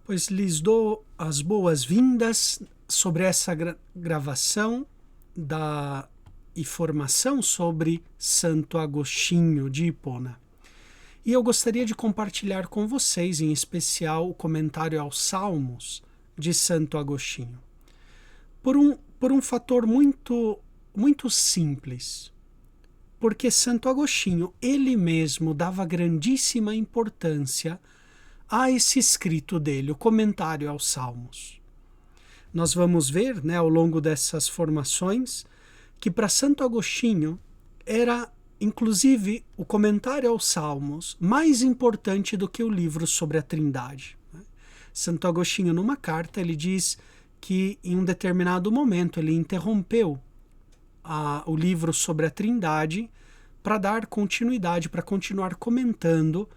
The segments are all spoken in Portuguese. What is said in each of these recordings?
Pois lhes dou as boas-vindas sobre essa gravação e formação sobre Santo Agostinho de Hipona. E eu gostaria de compartilhar com vocês, em especial, o comentário aos Salmos de Santo Agostinho. Por um fator muito simples. Porque Santo Agostinho, ele mesmo, dava grandíssima importância a esse escrito dele, o comentário aos Salmos. Nós vamos ver, ao longo dessas formações, que para Santo Agostinho era, inclusive, o comentário aos Salmos mais importante do que o livro sobre a Trindade. Santo Agostinho, numa carta, ele diz que em um determinado momento ele interrompeu o livro sobre a Trindade para dar continuidade, para continuar comentando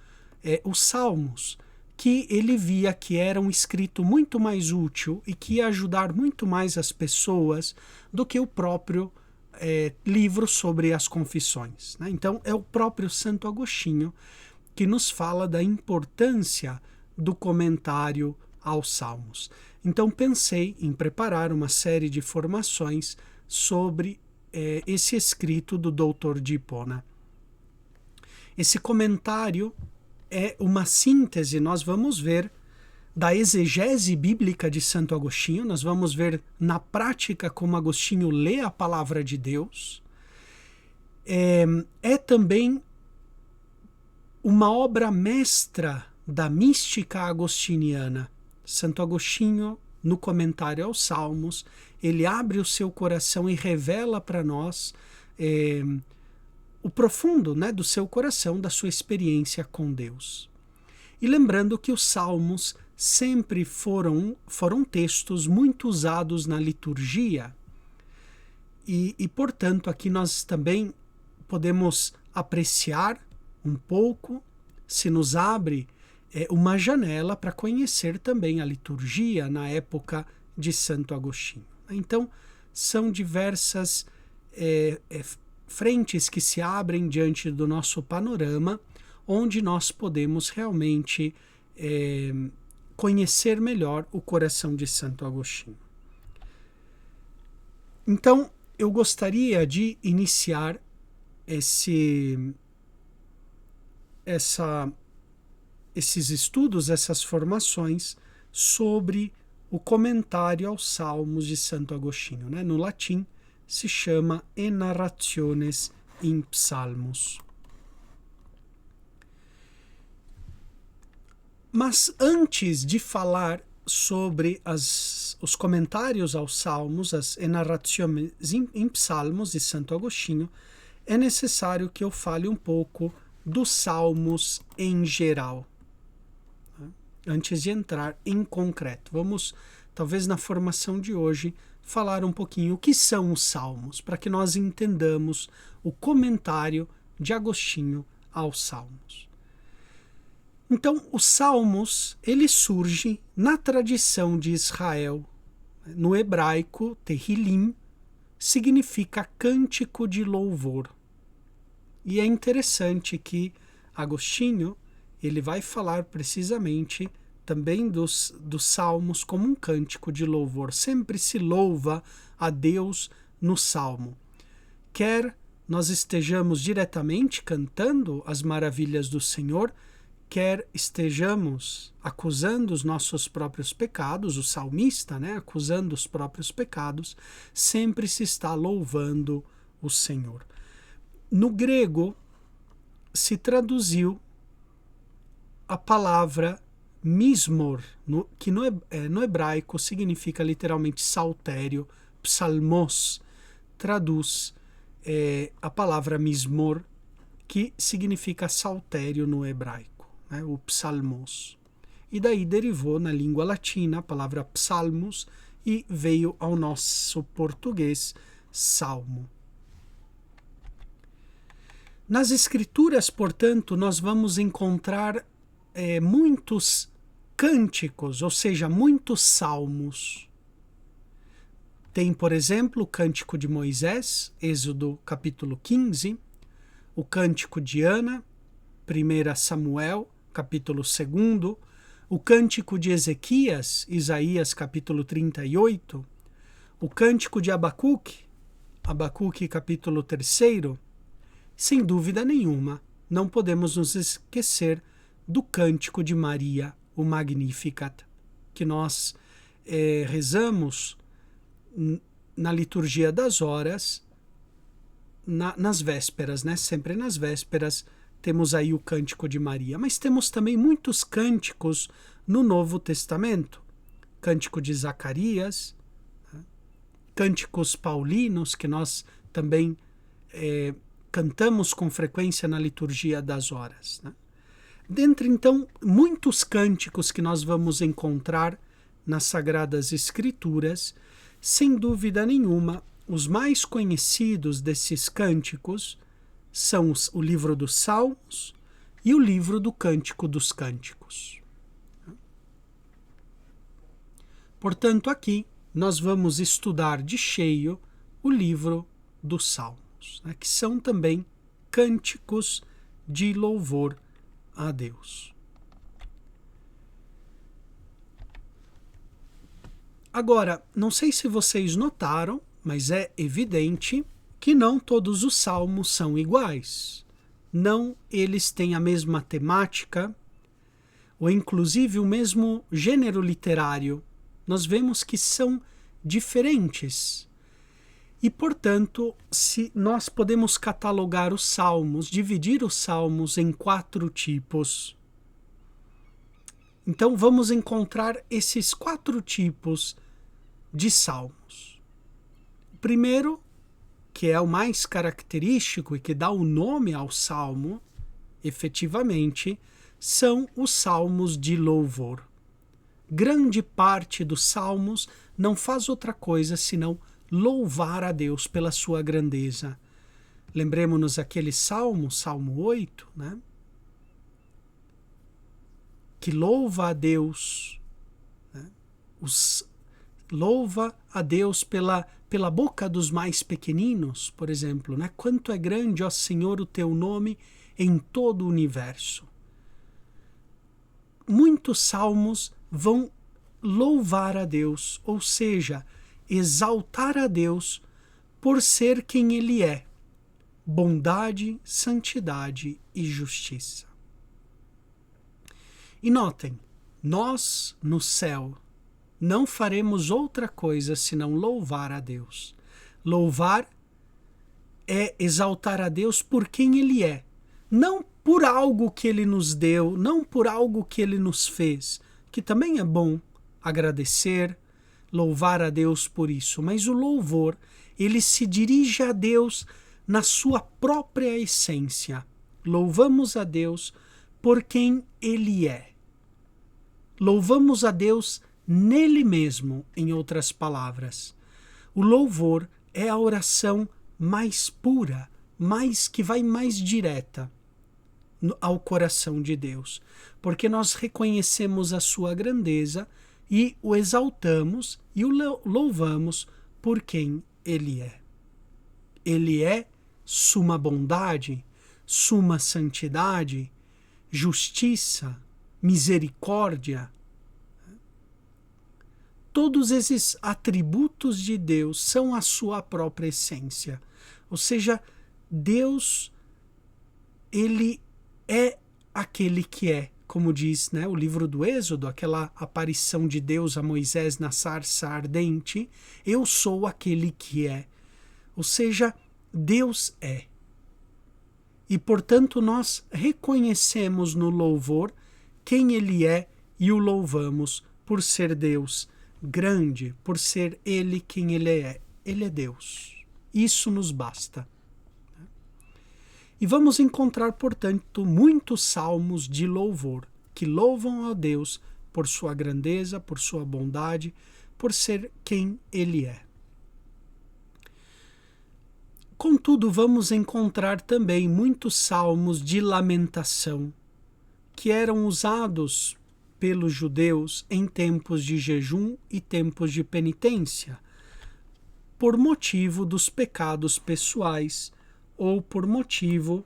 os Salmos, que ele via que era um escrito muito mais útil e que ia ajudar muito mais as pessoas do que o próprio livro sobre as confissões. Então, é o próprio Santo Agostinho que nos fala da importância do comentário aos Salmos. Então, pensei em preparar uma série de formações sobre esse escrito do doutor de Hipona. Esse comentário é uma síntese, nós vamos ver, da exegese bíblica de Santo Agostinho. Nós vamos ver na prática como Agostinho lê a palavra de Deus. É também uma obra mestra da mística agostiniana. Santo Agostinho, no comentário aos Salmos, ele abre o seu coração e revela para nós o profundo do seu coração, da sua experiência com Deus. E lembrando que os Salmos sempre foram textos muito usados na liturgia e, portanto, aqui nós também podemos apreciar um pouco, se nos abre uma janela para conhecer também a liturgia na época de Santo Agostinho. Então, são diversas frentes que se abrem diante do nosso panorama, onde nós podemos realmente conhecer melhor o coração de Santo Agostinho. Então, eu gostaria de iniciar esses estudos, essas formações sobre o comentário aos Salmos de Santo Agostinho. No latim, se chama Enarrationes in Psalmos. Mas antes de falar sobre os comentários aos Salmos, as Enarrationes in Psalmos de Santo Agostinho, é necessário que eu fale um pouco dos Salmos em geral. Antes de entrar em concreto, vamos, talvez na formação de hoje, falar um pouquinho o que são os Salmos, para que nós entendamos o comentário de Agostinho aos Salmos. Então, os Salmos, ele surge na tradição de Israel. No hebraico, Tehillim significa cântico de louvor. E é interessante que Agostinho, ele vai falar precisamente também dos salmos como um cântico de louvor. Sempre se louva a Deus no salmo. Quer nós estejamos diretamente cantando as maravilhas do Senhor, quer estejamos acusando os nossos próprios pecados, o salmista, acusando os próprios pecados, sempre se está louvando o Senhor. No grego, se traduziu a palavra mismor, que no hebraico significa literalmente saltério, psalmos, traduz a palavra mismor, que significa saltério no hebraico, o psalmos. E daí derivou na língua latina a palavra psalmos e veio ao nosso português salmo. Nas Escrituras, portanto, nós vamos encontrar muitos cânticos, ou seja, muitos salmos. Tem, por exemplo, o Cântico de Moisés, Êxodo capítulo 15, o Cântico de Ana, 1 Samuel, capítulo 2, o cântico de Ezequias, Isaías capítulo 38, o cântico de Abacuque, Abacuque capítulo 3, sem dúvida nenhuma, não podemos nos esquecer do cântico de Maria, o Magnificat, que nós rezamos na liturgia das horas, nas vésperas, né? Sempre nas vésperas temos aí o cântico de Maria, mas temos também muitos cânticos no Novo Testamento, cântico de Zacarias, né? Cânticos paulinos, que nós também cantamos com frequência na liturgia das horas, né? Dentre, então, muitos cânticos que nós vamos encontrar nas Sagradas Escrituras, sem dúvida nenhuma, os mais conhecidos desses cânticos são o livro dos Salmos e o livro do Cântico dos Cânticos. Portanto, aqui nós vamos estudar de cheio o livro dos Salmos, né, que são também cânticos de louvor a Deus. Agora, não sei se vocês notaram, mas é evidente que não todos os salmos são iguais. Não eles têm a mesma temática, ou inclusive o mesmo gênero literário. Nós vemos que são diferentes. E, portanto, se nós podemos catalogar os salmos, dividir os salmos em 4 tipos. Então, vamos encontrar esses 4 tipos de salmos. O primeiro, que é o mais característico e que dá o nome ao salmo, efetivamente, são os salmos de louvor. Grande parte dos salmos não faz outra coisa senão louvar a Deus pela sua grandeza. Lembremos-nos aquele salmo, Salmo 8, né? Que louva a Deus, né? Louva a Deus pela boca dos mais pequeninos, por exemplo, né? Quanto é grande, ó Senhor, o teu nome em todo o universo. Muitos salmos vão louvar a Deus, ou seja, exaltar a Deus por ser quem Ele é: bondade, santidade e justiça. E notem, nós no céu não faremos outra coisa senão louvar a Deus. Louvar é exaltar a Deus por quem Ele é, não por algo que Ele nos deu, não por algo que Ele nos fez, que também é bom agradecer, louvar a Deus por isso, mas o louvor, ele se dirige a Deus na sua própria essência. Louvamos a Deus por quem Ele é. Louvamos a Deus nele mesmo, em outras palavras. O louvor é a oração mais pura, que vai mais direta ao coração de Deus, porque nós reconhecemos a sua grandeza e o exaltamos e o louvamos por quem Ele é. Ele é suma bondade, suma santidade, justiça, misericórdia. Todos esses atributos de Deus são a sua própria essência. Ou seja, Deus, Ele é aquele que é. Como diz, né, o livro do Êxodo, aquela aparição de Deus a Moisés na sarça ardente: eu sou aquele que é. Ou seja, Deus é. E, portanto, nós reconhecemos no louvor quem Ele é e o louvamos por ser Deus grande, por ser Ele quem Ele é. Ele é Deus. Isso nos basta. E vamos encontrar, portanto, muitos salmos de louvor, que louvam a Deus por sua grandeza, por sua bondade, por ser quem Ele é. Contudo, vamos encontrar também muitos salmos de lamentação, que eram usados pelos judeus em tempos de jejum e tempos de penitência, por motivo dos pecados pessoais, ou por motivo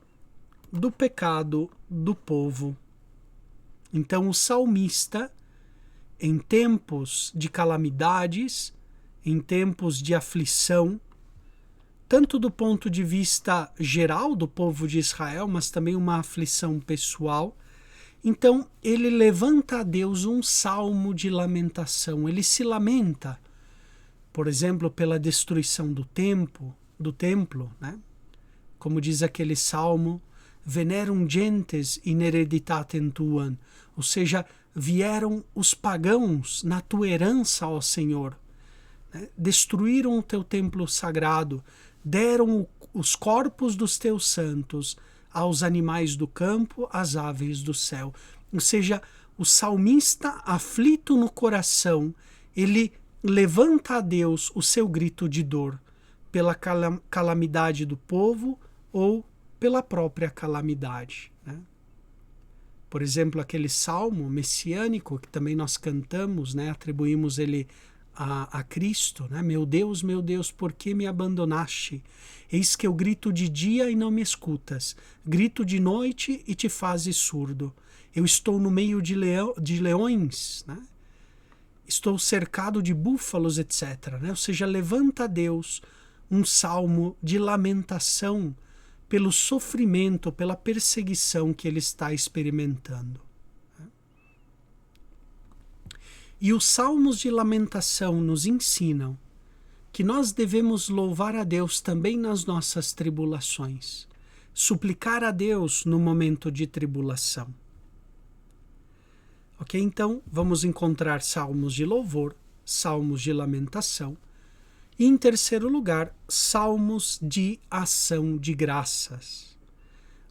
do pecado do povo. Então o salmista, em tempos de calamidades, em tempos de aflição, tanto do ponto de vista geral do povo de Israel, mas também uma aflição pessoal. Então, ele levanta a Deus um salmo de lamentação. Ele se lamenta, por exemplo, pela destruição do templo, né? Como diz aquele salmo, venerum gentes in hereditatem tuam, ou seja, vieram os pagãos na tua herança, ó Senhor, né? Destruíram o teu templo sagrado, deram os corpos dos teus santos aos animais do campo, às aves do céu. Ou seja, o salmista, aflito no coração, ele levanta a Deus o seu grito de dor pela calamidade do povo ou pela própria calamidade, né? Por exemplo, aquele salmo messiânico que também nós cantamos, né? Atribuímos ele a Cristo, né? Meu Deus, por que me abandonaste? Eis que eu grito de dia e não me escutas, grito de noite e te fazes surdo. Eu estou no meio de leões, né? Estou cercado de búfalos, etc., né? Ou seja, levanta a Deus um salmo de lamentação pelo sofrimento, pela perseguição que ele está experimentando. E os salmos de lamentação nos ensinam que nós devemos louvar a Deus também nas nossas tribulações, suplicar a Deus no momento de tribulação. Ok? Então, vamos encontrar salmos de louvor, salmos de lamentação, e, em terceiro lugar, salmos de ação de graças,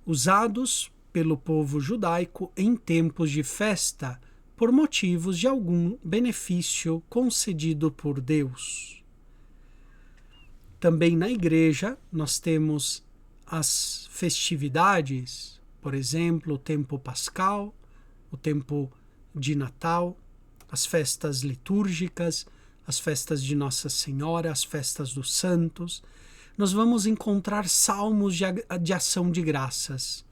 usados pelo povo judaico em tempos de festa, por motivos de algum benefício concedido por Deus. Também na igreja nós temos as festividades, por exemplo, o tempo pascal, o tempo de Natal, as festas litúrgicas, as festas de Nossa Senhora, as festas dos santos. Nós vamos encontrar salmos de ação de graças,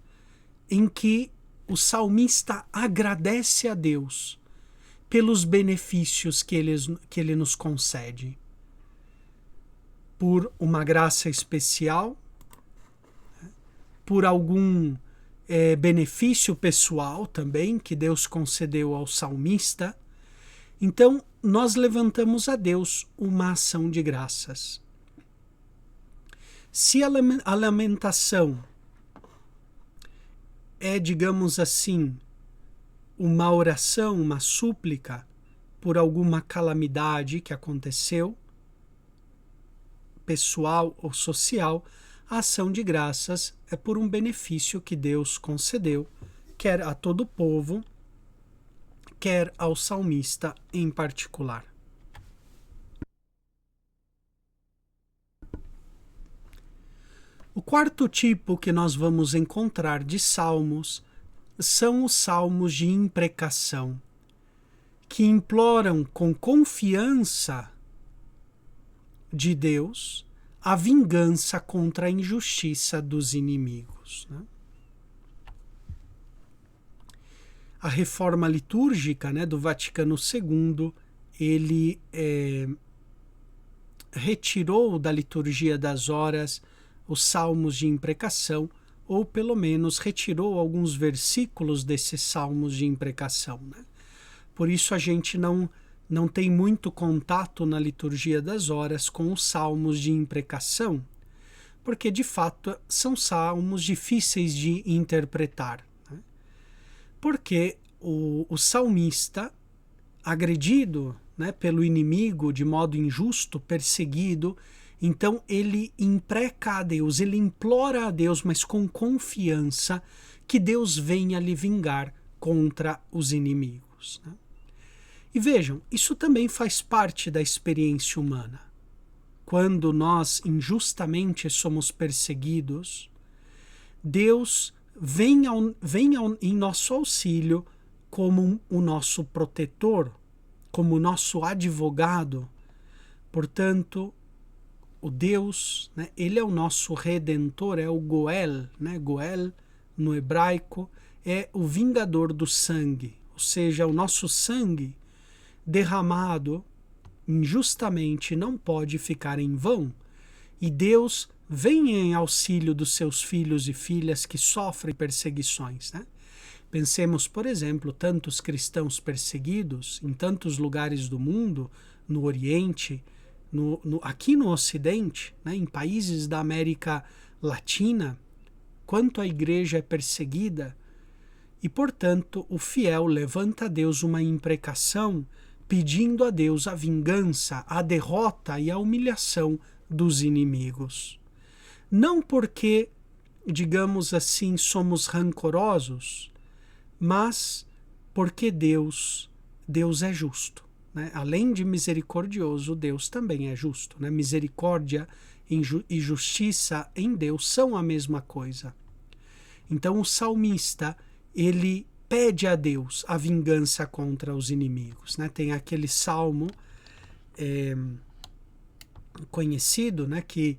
em que o salmista agradece a Deus pelos benefícios que ele nos concede. Por uma graça especial, por algum benefício pessoal também que Deus concedeu ao salmista. Então, nós levantamos a Deus uma ação de graças. Se a lamentação é, digamos assim, uma oração, uma súplica por alguma calamidade que aconteceu, pessoal ou social, a ação de graças é por um benefício que Deus concedeu, quer a todo o povo, quer ao salmista em particular. O quarto tipo que nós vamos encontrar de salmos são os salmos de imprecação, que imploram com confiança de Deus a vingança contra a injustiça dos inimigos, né? A reforma litúrgica, né, do Vaticano II, ele retirou da liturgia das horas os salmos de imprecação, ou pelo menos retirou alguns versículos desses salmos de imprecação, né? Por isso a gente não tem muito contato na liturgia das horas com os salmos de imprecação, porque de fato são salmos difíceis de interpretar, né? Porque o salmista, agredido, né, pelo inimigo de modo injusto, perseguido, então ele impreca a Deus, ele implora a Deus, mas com confiança que Deus venha lhe vingar contra os inimigos, né? E vejam, isso também faz parte da experiência humana. Quando nós injustamente somos perseguidos, Deus vem em nosso auxílio como o nosso protetor, como o nosso advogado. Portanto, o Deus, né, ele é o nosso redentor, é o Goel, né? Goel, no hebraico, é o vingador do sangue, ou seja, o nosso sangue derramado injustamente não pode ficar em vão, e Deus vem em auxílio dos seus filhos e filhas que sofrem perseguições, né? Pensemos, por exemplo, tantos cristãos perseguidos em tantos lugares do mundo, no Oriente, aqui no Ocidente, né, em países da América Latina, quanto a igreja é perseguida, e, portanto, o fiel levanta a Deus uma imprecação, pedindo a Deus a vingança, a derrota e a humilhação dos inimigos. Não porque, digamos assim, somos rancorosos, mas porque Deus é justo, né? Além de misericordioso, Deus também é justo, né? Misericórdia e justiça em Deus são a mesma coisa. Então o salmista, ele pede a Deus a vingança contra os inimigos, né? Tem aquele salmo conhecido, né, que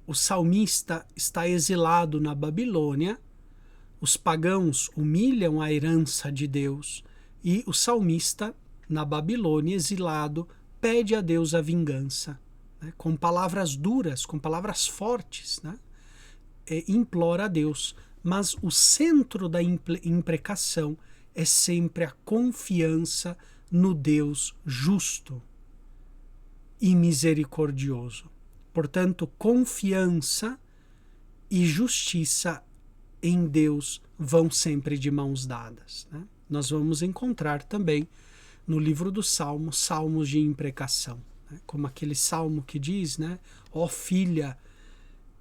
o salmista está exilado na Babilônia, os pagãos humilham a herança de Deus e o salmista, na Babilônia, exilado, pede a Deus a vingança, né, com palavras duras, com palavras fortes, né, implora a Deus. Mas o centro da imprecação é sempre a confiança no Deus justo e misericordioso. Portanto, confiança e justiça em Deus vão sempre de mãos dadas, né? Nós vamos encontrar também no livro dos Salmos, salmos de imprecação, né? Como aquele salmo que diz, né? Ó filha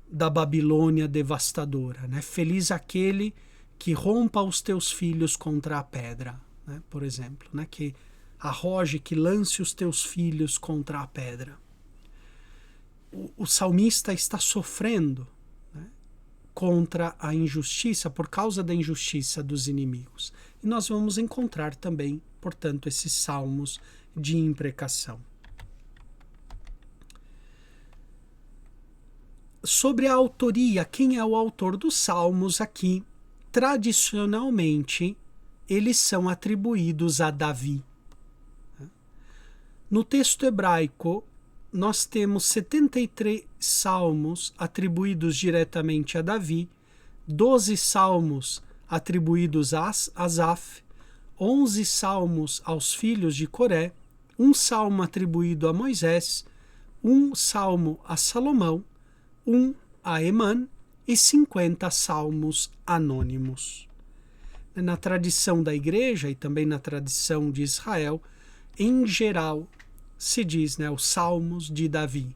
da Babilônia devastadora, né? Feliz aquele que rompa os teus filhos contra a pedra, né? Por exemplo, né? Que arroje, que lance os teus filhos contra a pedra. O salmista está sofrendo, né, contra a injustiça, por causa da injustiça dos inimigos. E nós vamos encontrar também, portanto, esses salmos de imprecação. Sobre a autoria, quem é o autor dos salmos aqui? Tradicionalmente, eles são atribuídos a Davi. No texto hebraico, nós temos 73 salmos atribuídos diretamente a Davi, 12 salmos atribuídos a Asaf, 11 salmos aos filhos de Coré, um salmo atribuído a Moisés, um salmo a Salomão, um a Emã e 50 salmos anônimos. Na tradição da igreja e também na tradição de Israel, em geral, se diz, né, os salmos de Davi.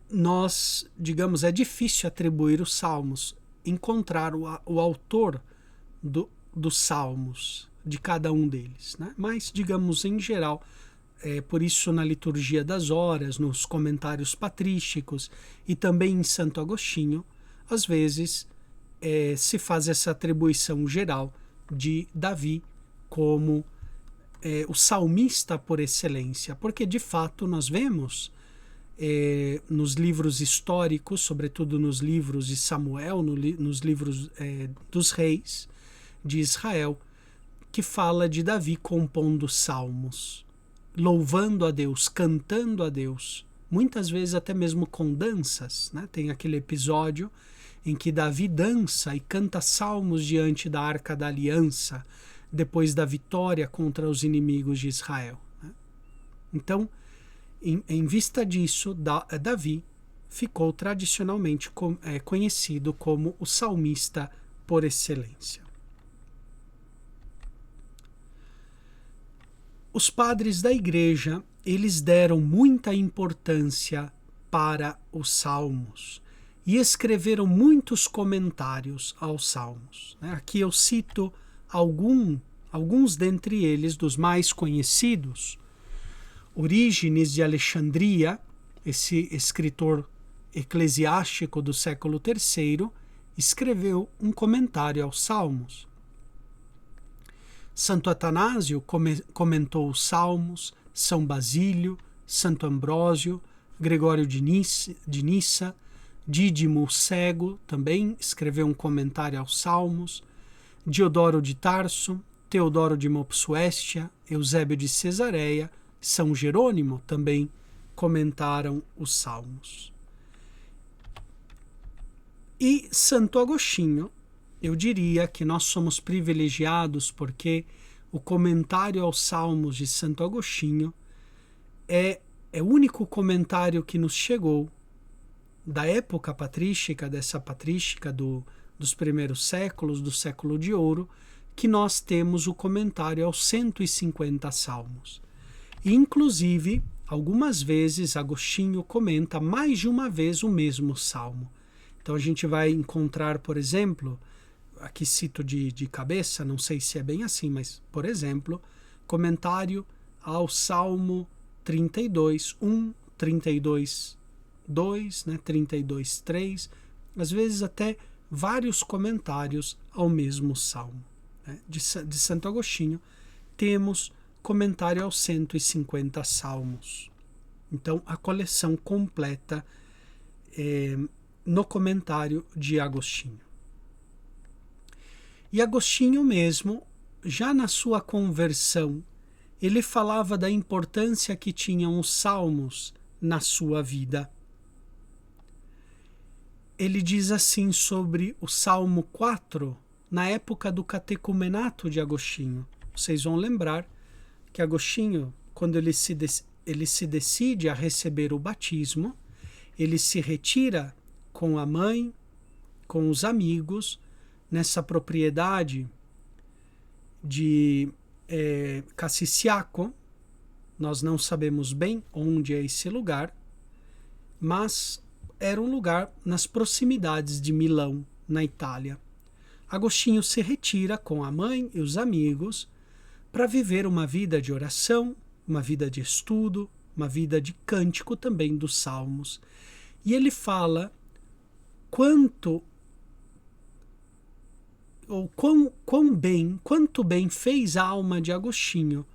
Nós, digamos, é difícil atribuir os salmos, encontrar o autor dos salmos, de cada um deles, né? Mas, digamos, em geral, por isso na liturgia das horas, nos comentários patrísticos e também em Santo Agostinho, às vezes se faz essa atribuição geral de Davi como o salmista por excelência, porque de fato nós vemos nos livros históricos, sobretudo nos livros de Samuel, nos livros dos reis de Israel, que fala de Davi compondo salmos, louvando a Deus, cantando a Deus, muitas vezes até mesmo com danças, né? Tem aquele episódio em que Davi dança e canta salmos diante da Arca da Aliança, depois da vitória contra os inimigos de Israel, né? Então, em vista disso, Davi ficou tradicionalmente conhecido como o salmista por excelência. Os padres da igreja, eles deram muita importância para os salmos e escreveram muitos comentários aos salmos, né? Aqui eu cito alguns dentre eles, dos mais conhecidos. Orígenes de Alexandria, esse escritor eclesiástico do século III, escreveu um comentário aos Salmos. Santo Atanásio comentou os Salmos, São Basílio, Santo Ambrósio, Gregório de Nissa, Dídimo o Cego também escreveu um comentário aos Salmos, Diodoro de Tarso, Teodoro de Mopsuestia, Eusébio de Cesareia, São Jerônimo também comentaram os Salmos. E Santo Agostinho, eu diria que nós somos privilegiados porque o comentário aos Salmos de Santo Agostinho é o único comentário que nos chegou da época patrística, dessa patrística dos primeiros séculos, do século de ouro, que nós temos o comentário aos 150 Salmos. E, inclusive, algumas vezes Agostinho comenta mais de uma vez o mesmo Salmo. Então a gente vai encontrar, por exemplo, aqui cito de cabeça, não sei se é bem assim, mas, por exemplo, comentário ao Salmo 32, 1, 32, 2, 32, 3, às vezes até vários comentários ao mesmo Salmo. De Santo Agostinho, temos comentário aos 150 Salmos. Então, a coleção completa no comentário de Agostinho. E Agostinho mesmo, já na sua conversão, ele falava da importância que tinham os salmos na sua vida. Ele diz assim sobre o Salmo 4, na época do catecumenato de Agostinho. Vocês vão lembrar que Agostinho, quando ele se decide a receber o batismo, ele se retira com a mãe, com os amigos, nessa propriedade de Cassiciaco. Nós não sabemos bem onde é esse lugar, mas era um lugar nas proximidades de Milão, na Itália. Agostinho se retira com a mãe e os amigos para viver uma vida de oração, uma vida de estudo, uma vida de cântico também dos salmos. E ele fala quanto bem fez a alma de Agostinho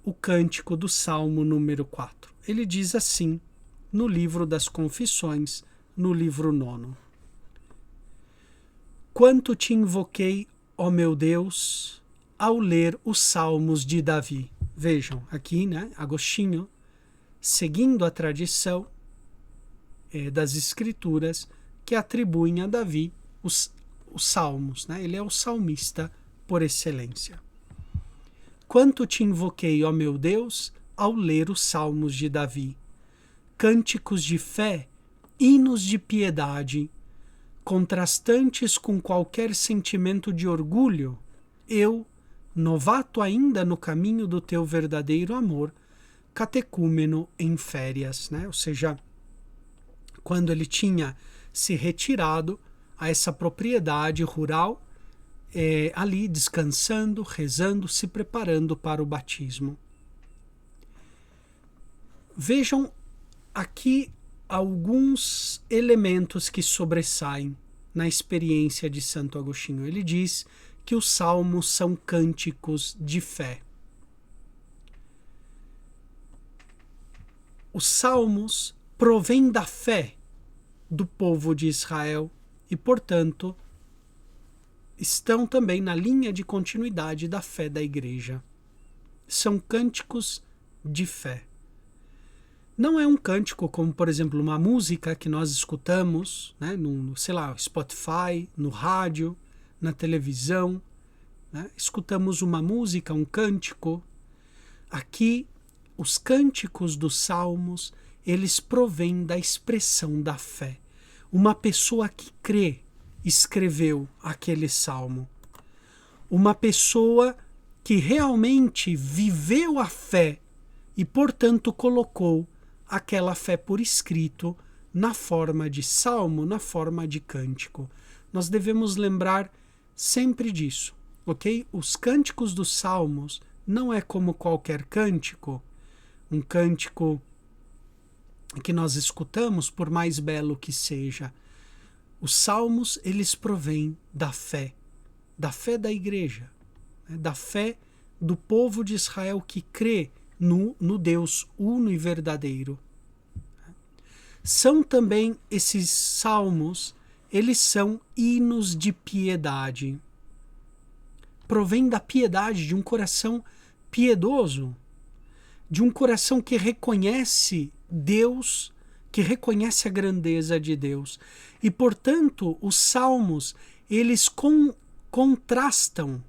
o cântico do Salmo número 4. Ele diz assim no livro das Confissões, no livro 9. Quanto te invoquei, ó meu Deus, ao ler os Salmos de Davi. Vejam, aqui, Agostinho, seguindo a tradição das Escrituras, que atribuem a Davi os Salmos. Ele é o salmista por excelência. Quanto te invoquei, ó meu Deus, ao ler os Salmos de Davi. Cânticos de fé, hinos de piedade, contrastantes com qualquer sentimento de orgulho, eu, novato ainda no caminho do teu verdadeiro amor, catecúmeno em férias. Ou seja, quando ele tinha se retirado a essa propriedade rural, ali descansando, rezando, se preparando para o batismo. Vejam aqui alguns elementos que sobressaem na experiência de Santo Agostinho. Ele diz que os salmos são cânticos de fé. Os salmos provêm da fé do povo de Israel e, portanto, estão também na linha de continuidade da fé da Igreja. São cânticos de fé. Não é um cântico como, por exemplo, uma música que nós escutamos, no Spotify, no rádio, na televisão. Escutamos uma música, um cântico. Aqui, os cânticos dos salmos, eles provêm da expressão da fé. Uma pessoa que crê escreveu aquele salmo. Uma pessoa que realmente viveu a fé e, portanto, colocou aquela fé por escrito na forma de salmo, na forma de cântico. Nós devemos lembrar sempre disso, ok? Os cânticos dos salmos não é como qualquer cântico, um cântico que nós escutamos, por mais belo que seja. Os salmos, eles provêm da fé da Igreja, da fé do povo de Israel que crê no Deus uno e verdadeiro. São também esses salmos, eles são hinos de piedade. provém da piedade, de um coração piedoso, de um coração que reconhece Deus, que reconhece a grandeza de Deus. E, portanto, os salmos, eles contrastam,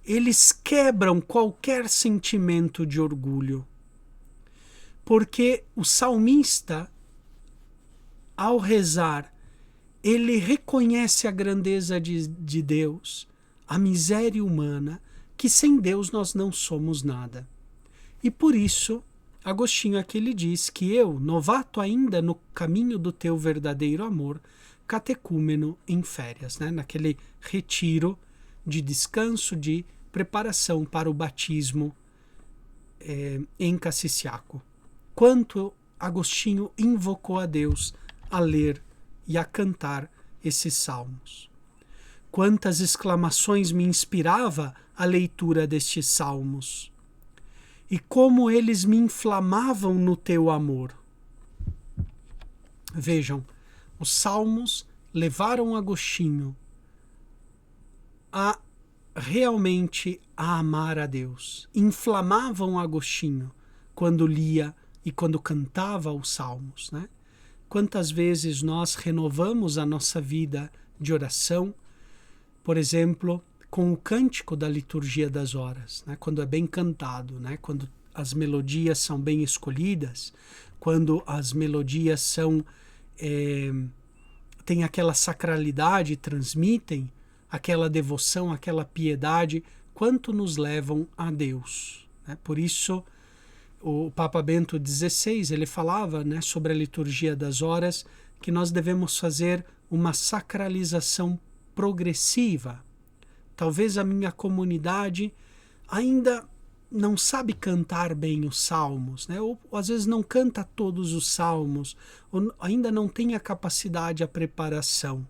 eles quebram qualquer sentimento de orgulho. Porque o salmista, ao rezar, ele reconhece a grandeza de Deus, a miséria humana, que sem Deus nós não somos nada. E por isso, Agostinho aqui lhe diz que eu, novato ainda no caminho do teu verdadeiro amor, catecúmeno em férias, né? Naquele retiro de descanso, de preparação para o batismo em Cassisiaco. Quanto Agostinho invocou a Deus a ler e a cantar esses salmos. Quantas exclamações me inspirava a leitura destes salmos. E como eles me inflamavam no teu amor. Vejam, os salmos levaram Agostinho a realmente a amar a Deus. Inflamavam Agostinho quando lia e quando cantava os salmos, né? Quantas vezes nós renovamos a nossa vida de oração, por exemplo, com o cântico da liturgia das horas, né? Quando é bem cantado, né? Quando as melodias são bem escolhidas, quando as melodias são têm aquela sacralidade, transmitem aquela devoção, aquela piedade, quanto nos levam a Deus, né? Por isso, o Papa Bento XVI, ele falava, né, sobre a liturgia das horas, que nós devemos fazer uma sacralização progressiva. Talvez a minha comunidade ainda não sabe cantar bem os salmos, né? Ou às vezes não canta todos os salmos, ou ainda não tem a capacidade, a preparação.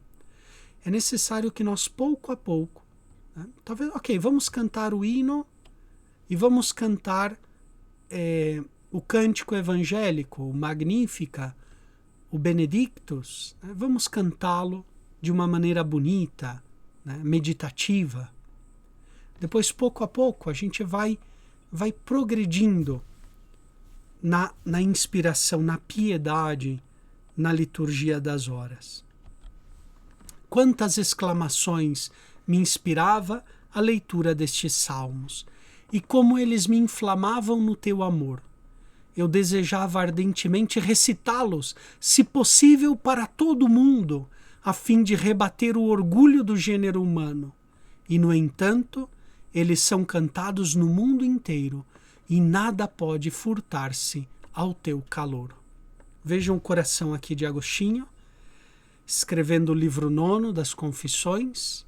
É necessário que nós, pouco a pouco, né? Talvez, vamos cantar o hino e vamos cantar o cântico evangélico, o Magnífica, o Benedictus, né? Vamos cantá-lo de uma maneira bonita, né? Meditativa. Depois, pouco a pouco, a gente vai progredindo na inspiração, na piedade, na liturgia das horas. Quantas exclamações me inspirava a leitura destes salmos, e como eles me inflamavam no teu amor. Eu desejava ardentemente recitá-los, se possível para todo o mundo, a fim de rebater o orgulho do gênero humano. E, no entanto, eles são cantados no mundo inteiro, e nada pode furtar-se ao teu calor. Vejam o coração aqui de Agostinho, escrevendo o livro 9 das Confissões,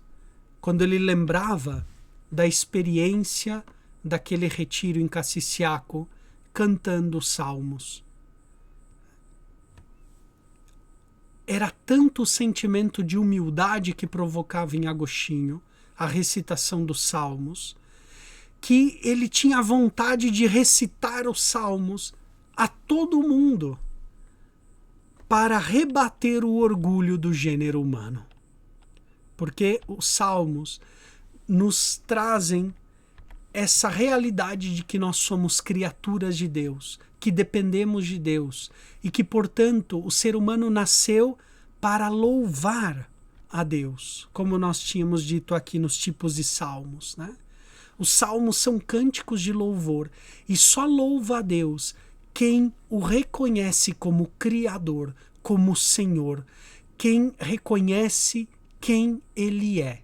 quando ele lembrava da experiência daquele retiro em Cassisiaco, cantando os salmos. Era tanto o sentimento de humildade que provocava em Agostinho a recitação dos salmos, que ele tinha vontade de recitar os salmos a todo mundo, para rebater o orgulho do gênero humano. Porque os salmos nos trazem essa realidade de que nós somos criaturas de Deus, que dependemos de Deus e que, portanto, o ser humano nasceu para louvar a Deus, como nós tínhamos dito aqui nos tipos de salmos, né? Os salmos são cânticos de louvor e só louva a Deus quem o reconhece como Criador, como Senhor, quem reconhece quem Ele é.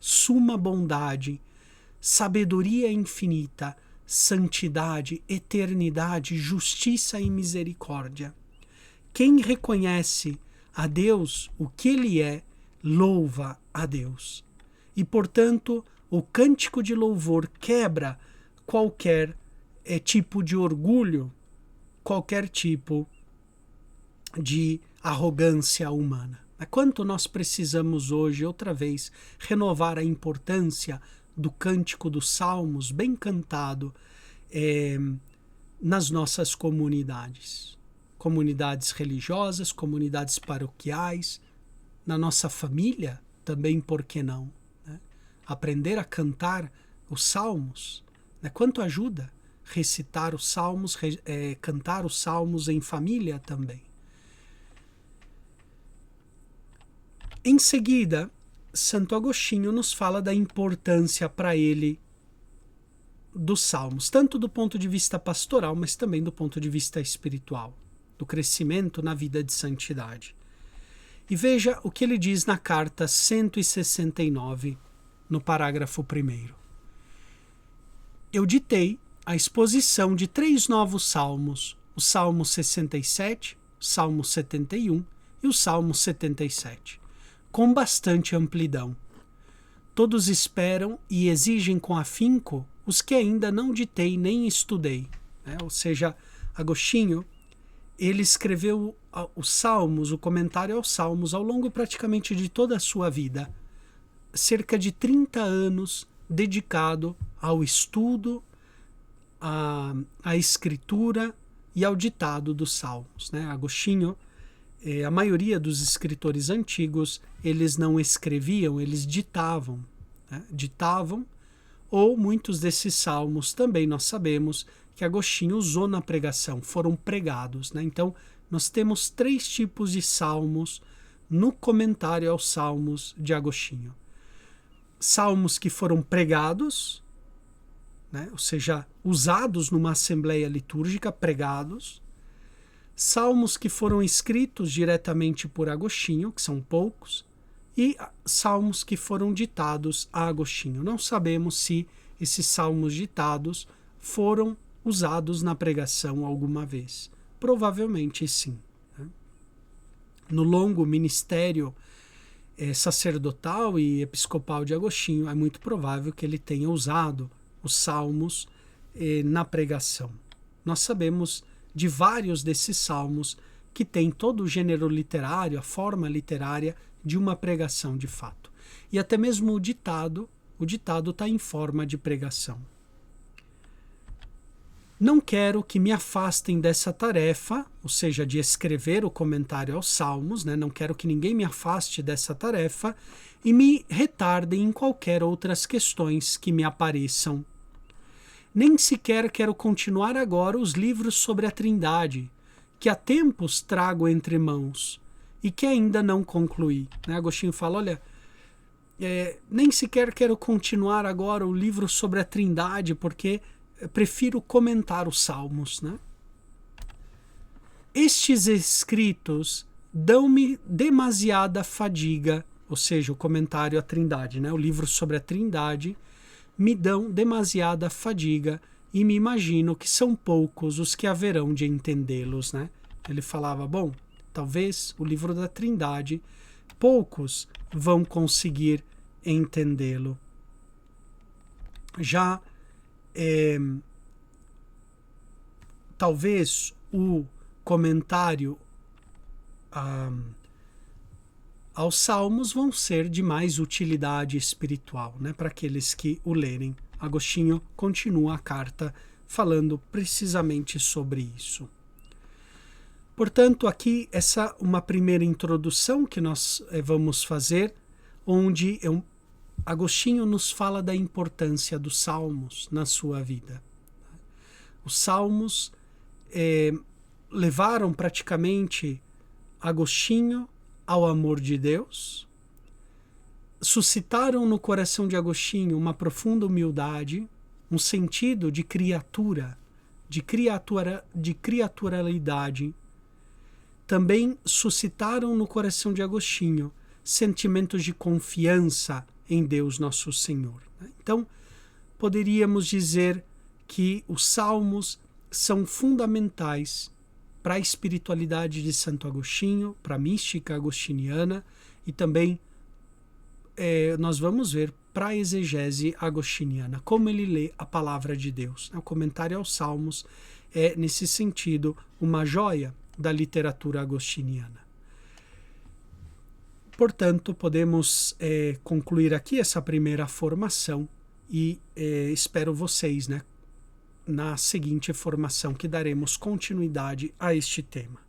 Suma bondade, sabedoria infinita, santidade, eternidade, justiça e misericórdia. Quem reconhece a Deus o que Ele é, louva a Deus. E, portanto, o cântico de louvor quebra qualquer tipo de orgulho, qualquer tipo de arrogância humana. Quanto nós precisamos hoje, outra vez, renovar a importância do cântico dos salmos, bem cantado, nas nossas comunidades. Comunidades religiosas, comunidades paroquiais, na nossa família, também, por que não? Né? aprender a cantar os salmos, né? Quanto ajuda recitar os salmos, cantar os salmos em família também. Em seguida, Santo Agostinho nos fala da importância para ele dos salmos, tanto do ponto de vista pastoral, mas também do ponto de vista espiritual, do crescimento na vida de santidade. E veja o que ele diz na carta 169, no parágrafo 1º. Eu ditei a exposição de 3 novos salmos, o Salmo 67, o Salmo 71 e o Salmo 77, com bastante amplidão. Todos esperam e exigem com afinco os que ainda não ditei nem estudei. Ou seja, Agostinho, ele escreveu os Salmos, o comentário aos Salmos, ao longo praticamente de toda a sua vida. Cerca de 30 anos dedicado ao estudo, à escritura e ao ditado dos Salmos. Agostinho, a maioria dos escritores antigos, eles não escreviam, eles ditavam. Ditavam, ou muitos desses salmos também nós sabemos que Agostinho usou na pregação, foram pregados. Então, nós temos 3 tipos de salmos no comentário aos Salmos de Agostinho. Salmos que foram pregados, ou seja, usados numa assembleia litúrgica, pregados. Salmos que foram escritos diretamente por Agostinho, que são poucos, e salmos que foram ditados a Agostinho. Não sabemos se esses salmos ditados foram usados na pregação alguma vez. Provavelmente sim. No longo ministério sacerdotal e episcopal de Agostinho, é muito provável que ele tenha usado os salmos na pregação. Nós sabemos de vários desses salmos que tem todo o gênero literário, a forma literária de uma pregação de fato. E até mesmo o ditado está em forma de pregação. Não quero que me afastem dessa tarefa, ou seja, de escrever o comentário aos Salmos, não quero que ninguém me afaste dessa tarefa e me retardem em qualquer outras questões que me apareçam. Nem sequer quero continuar agora os livros sobre a Trindade, que há tempos trago entre mãos e que ainda não concluí. Agostinho fala, olha, nem sequer quero continuar agora o livro sobre a Trindade, porque prefiro comentar os Salmos. Estes escritos dão-me demasiada fadiga, ou seja, o comentário à Trindade, o livro sobre a Trindade, me dão demasiada fadiga e me imagino que são poucos os que haverão de entendê-los. Ele falava, bom, talvez o livro da Trindade, poucos vão conseguir entendê-lo. Já talvez o comentário aos Salmos vão ser de mais utilidade espiritual, para aqueles que o lerem. Agostinho continua a carta falando precisamente sobre isso. Portanto, aqui essa uma primeira introdução que nós vamos fazer, onde Agostinho nos fala da importância dos Salmos na sua vida. Os Salmos levaram praticamente Agostinho ao amor de Deus, suscitaram no coração de Agostinho uma profunda humildade, um sentido de criatura, de criaturalidade. Também suscitaram no coração de Agostinho sentimentos de confiança em Deus nosso Senhor. Então, poderíamos dizer que os Salmos são fundamentais para a espiritualidade de Santo Agostinho, para a mística agostiniana e também nós vamos ver para a exegese agostiniana, como ele lê a palavra de Deus. O comentário aos Salmos é, nesse sentido, uma joia da literatura agostiniana. Portanto, podemos concluir aqui essa primeira formação e espero vocês, na seguinte formação que daremos continuidade a este tema.